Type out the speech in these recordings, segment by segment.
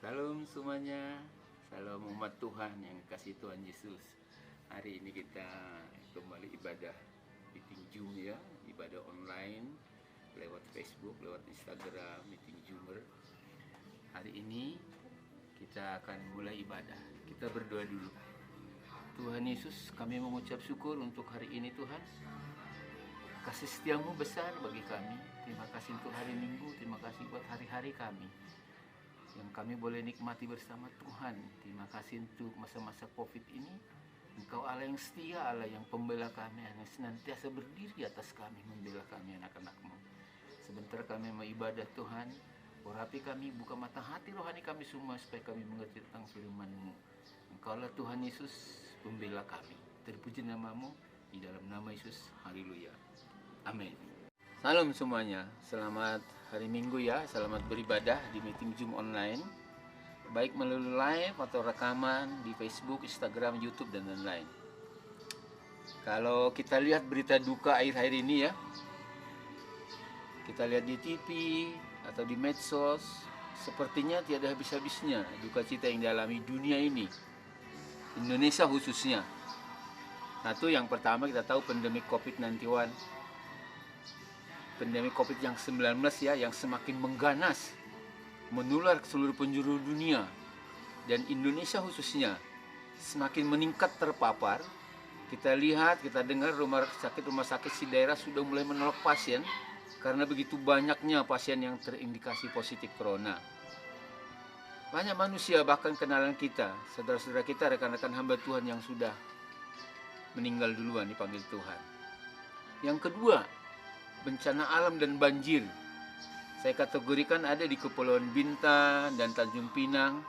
Salam semuanya, salam umat Tuhan yang kasih Tuhan Yesus. Hari ini kita kembali ibadah meeting Zoom ya, ibadah online lewat Facebook, lewat Instagram, meeting Zoomer. Hari ini kita akan mulai ibadah. Kita berdoa dulu. Tuhan Yesus, kami mengucap syukur untuk hari ini Tuhan. Kasih setiamu besar bagi kami. Terima kasih untuk hari Minggu, terima kasih buat hari-hari kami yang kami boleh nikmati bersama Tuhan. Terima kasih untuk masa-masa Covid ini. Engkau Allah yang setia, Allah yang pembela kami, yang senantiasa berdiri atas kami, membela kami anak-anak-Mu. Sebentar kami mau ibadah Tuhan, urapi kami, buka mata hati rohani kami semua supaya kami mengerti tentang firman-Mu. Engkau Allah Tuhan Yesus, pembela kami. Terpuji namamu, di dalam nama Yesus, haleluya. Amin. Salam semuanya, selamat hari Minggu ya, selamat beribadah di meeting Zoom online, baik melalui live atau rekaman di Facebook, Instagram, YouTube, dan lain-lain. Kalau kita lihat berita duka akhir-akhir ini ya, kita lihat di TV atau di medsos, sepertinya tiada habis-habisnya duka cita yang dialami dunia ini, Indonesia khususnya. Satu, yang pertama kita tahu pandemi COVID-19, pandemi COVID yang 19 ya, yang semakin mengganas, menular ke seluruh penjuru dunia, dan Indonesia khususnya semakin meningkat terpapar. Kita lihat, kita dengar rumah sakit di daerah sudah mulai menolak pasien karena begitu banyaknya pasien yang terindikasi positif corona. Banyak manusia, bahkan kenalan kita, saudara-saudara kita, rekan-rekan hamba Tuhan yang sudah meninggal duluan dipanggil Tuhan. Yang kedua, bencana alam dan banjir. Saya kategorikan ada di Kepulauan Bintan dan Tanjung Pinang.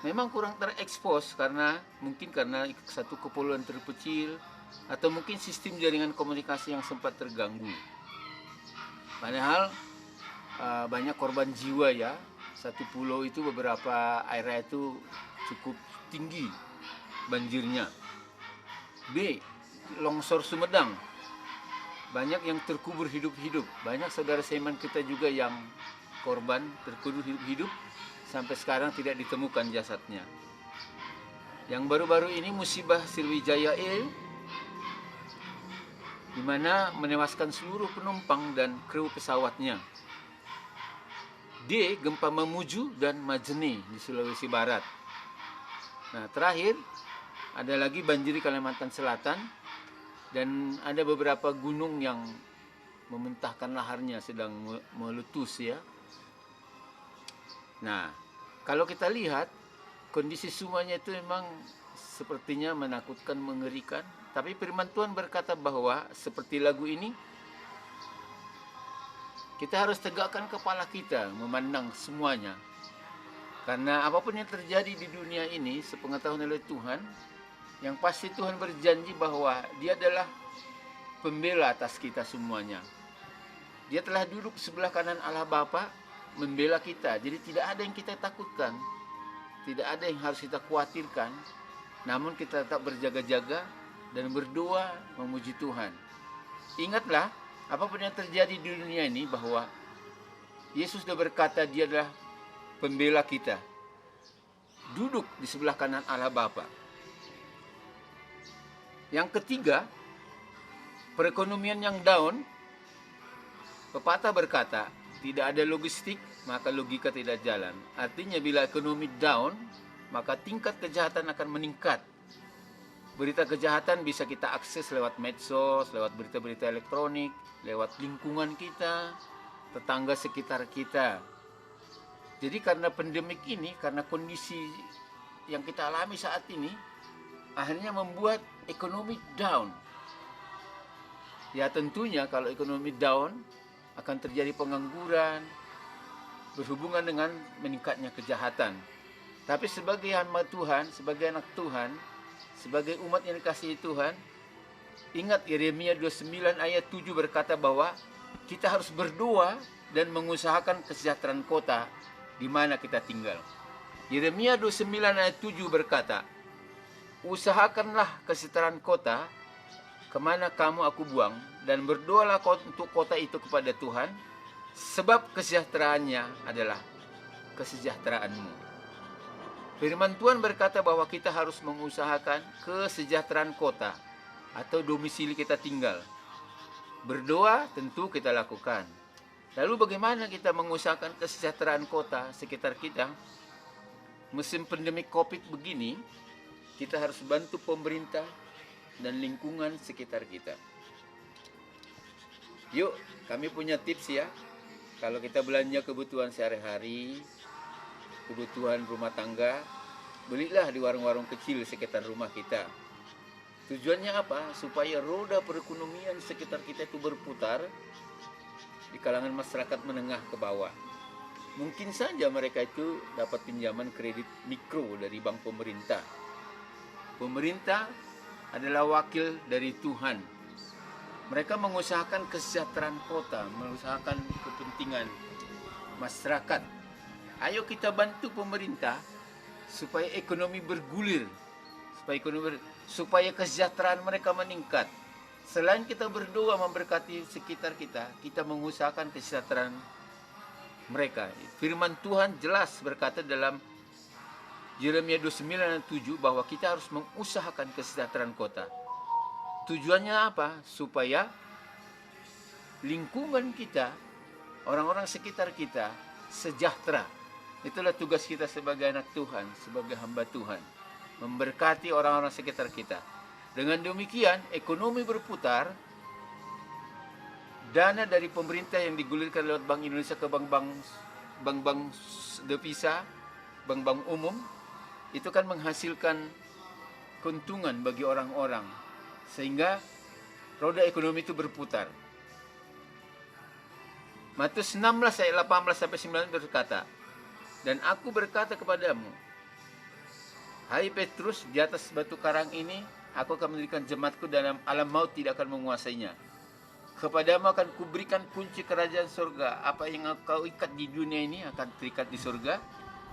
Memang kurang terekspos karena satu kepulauan terkecil atau mungkin sistem jaringan komunikasi yang sempat terganggu. Padahal banyak korban jiwa ya. Satu pulau itu beberapa area itu cukup tinggi banjirnya. B, longsor Sumedang. Banyak yang terkubur hidup-hidup. Banyak saudara seiman kita juga yang korban terkubur hidup-hidup sampai sekarang tidak ditemukan jasadnya. Yang baru-baru ini musibah Sriwijaya Air, di mana menewaskan seluruh penumpang dan kru pesawatnya. D, gempa Mamuju dan Majene di Sulawesi Barat. Nah, terakhir ada lagi banjir di Kalimantan Selatan. Dan ada beberapa gunung yang memuntahkan laharnya, sedang meletus ya. Nah, kalau kita lihat kondisi semuanya itu memang sepertinya menakutkan, mengerikan. Tapi firman Tuhan berkata bahwa seperti lagu ini, kita harus tegakkan kepala kita memandang semuanya. Karena apapun yang terjadi di dunia ini, sepengetahuan oleh Tuhan, yang pasti Tuhan berjanji bahwa Dia adalah pembela atas kita semuanya. Dia telah duduk sebelah kanan Allah Bapa, membela kita. Jadi tidak ada yang kita takutkan, tidak ada yang harus kita khawatirkan. Namun kita tetap berjaga-jaga dan berdoa memuji Tuhan. Ingatlah, apapun yang terjadi di dunia ini, bahwa Yesus sudah berkata Dia adalah pembela kita, duduk di sebelah kanan Allah Bapa. Yang ketiga, perekonomian yang down. Pepatah berkata, tidak ada logistik, maka logika tidak jalan. Artinya bila ekonomi down, maka tingkat kejahatan akan meningkat. Berita kejahatan bisa kita akses lewat medsos, lewat berita-berita elektronik, lewat lingkungan kita, tetangga sekitar kita. Jadi karena pandemik ini, karena kondisi yang kita alami saat ini, akhirnya membuat ekonomi down. Ya tentunya kalau ekonomi down akan terjadi pengangguran, berhubungan dengan meningkatnya kejahatan. Tapi sebagai hamba Tuhan, sebagai anak Tuhan, sebagai umat yang dikasihi Tuhan, ingat Yeremia 29 ayat 7 berkata bahwa kita harus berdoa dan mengusahakan kesejahteraan kota di mana kita tinggal. Yeremia 29 ayat 7 berkata, usahakanlah kesejahteraan kota kemana kamu aku buang, dan berdoalah untuk kota itu kepada Tuhan, sebab kesejahteraannya adalah kesejahteraanmu. Firman Tuhan berkata bahwa kita harus mengusahakan kesejahteraan kota atau domisili kita tinggal. Berdoa tentu kita lakukan. Lalu bagaimana kita mengusahakan kesejahteraan kota sekitar kita? Musim pandemi COVID begini, kita harus bantu pemerintah dan lingkungan sekitar kita. Yuk, kami punya tips ya. Kalau kita belanja kebutuhan sehari-hari, kebutuhan rumah tangga, belilah di warung-warung kecil sekitar rumah kita. Tujuannya apa? Supaya roda perekonomian sekitar kita itu berputar di kalangan masyarakat menengah ke bawah. Mungkin saja mereka itu dapat pinjaman kredit mikro dari bank pemerintah. Pemerintah adalah wakil dari Tuhan. Mereka mengusahakan kesejahteraan kota, mengusahakan kepentingan masyarakat. Ayo kita bantu pemerintah supaya ekonomi bergulir, supaya kesejahteraan mereka meningkat. Selain kita berdoa memberkati sekitar kita, kita mengusahakan kesejahteraan mereka. Firman Tuhan jelas berkata dalam Yeremia 29:7 bahwa kita harus mengusahakan kesejahteraan kota. Tujuannya apa? Supaya lingkungan kita, orang-orang sekitar kita sejahtera. Itulah tugas kita sebagai anak Tuhan, sebagai hamba Tuhan, memberkati orang-orang sekitar kita. Dengan demikian, ekonomi berputar, dana dari pemerintah yang digulirkan lewat Bank Indonesia ke bank-bank devisa, bank-bank umum, itu kan menghasilkan keuntungan bagi orang-orang, sehingga roda ekonomi itu berputar. Matius 16 ayat 18-19 berkata, "Dan aku berkata kepadamu, hai Petrus, di atas batu karang ini aku akan mendirikan jemaatku, dan alam maut tidak akan menguasainya. Kepadamu akan kuberikan kunci kerajaan surga. Apa yang kau ikat di dunia ini akan terikat di surga,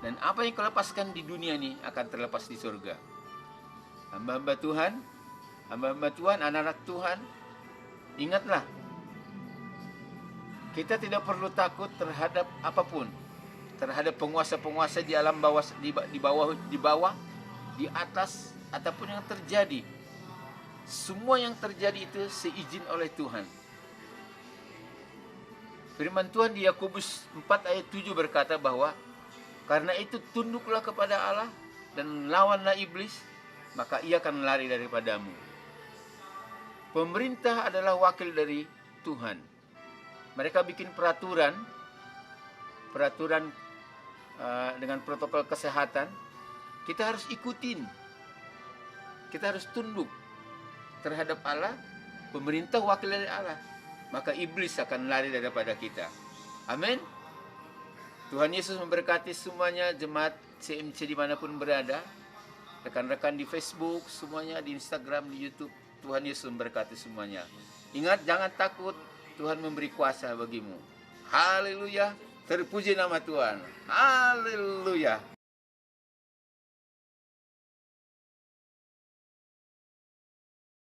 dan apa yang kau lepaskan di dunia ini akan terlepas di surga." Hamba-hamba Tuhan, anak-anak Tuhan, ingatlah, kita tidak perlu takut terhadap apapun, terhadap penguasa-penguasa di alam bawah, di bawah, di atas, ataupun yang terjadi. Semua yang terjadi itu seizin oleh Tuhan. Firman Tuhan di Yakobus 4 ayat 7 berkata bahwa karena itu tunduklah kepada Allah dan lawanlah iblis, maka ia akan lari daripadamu. Pemerintah adalah wakil dari Tuhan. Mereka bikin peraturan dengan protokol kesehatan. Kita harus ikutin. Kita harus tunduk terhadap Allah. Pemerintah wakil dari Allah, maka iblis akan lari daripada kita. Amin. Tuhan Yesus memberkati semuanya, jemaat CMC dimanapun berada, rekan-rekan di Facebook, semuanya di Instagram, di YouTube. Tuhan Yesus memberkati semuanya. Ingat, jangan takut, Tuhan memberi kuasa bagimu. Haleluya, terpuji nama Tuhan. Haleluya.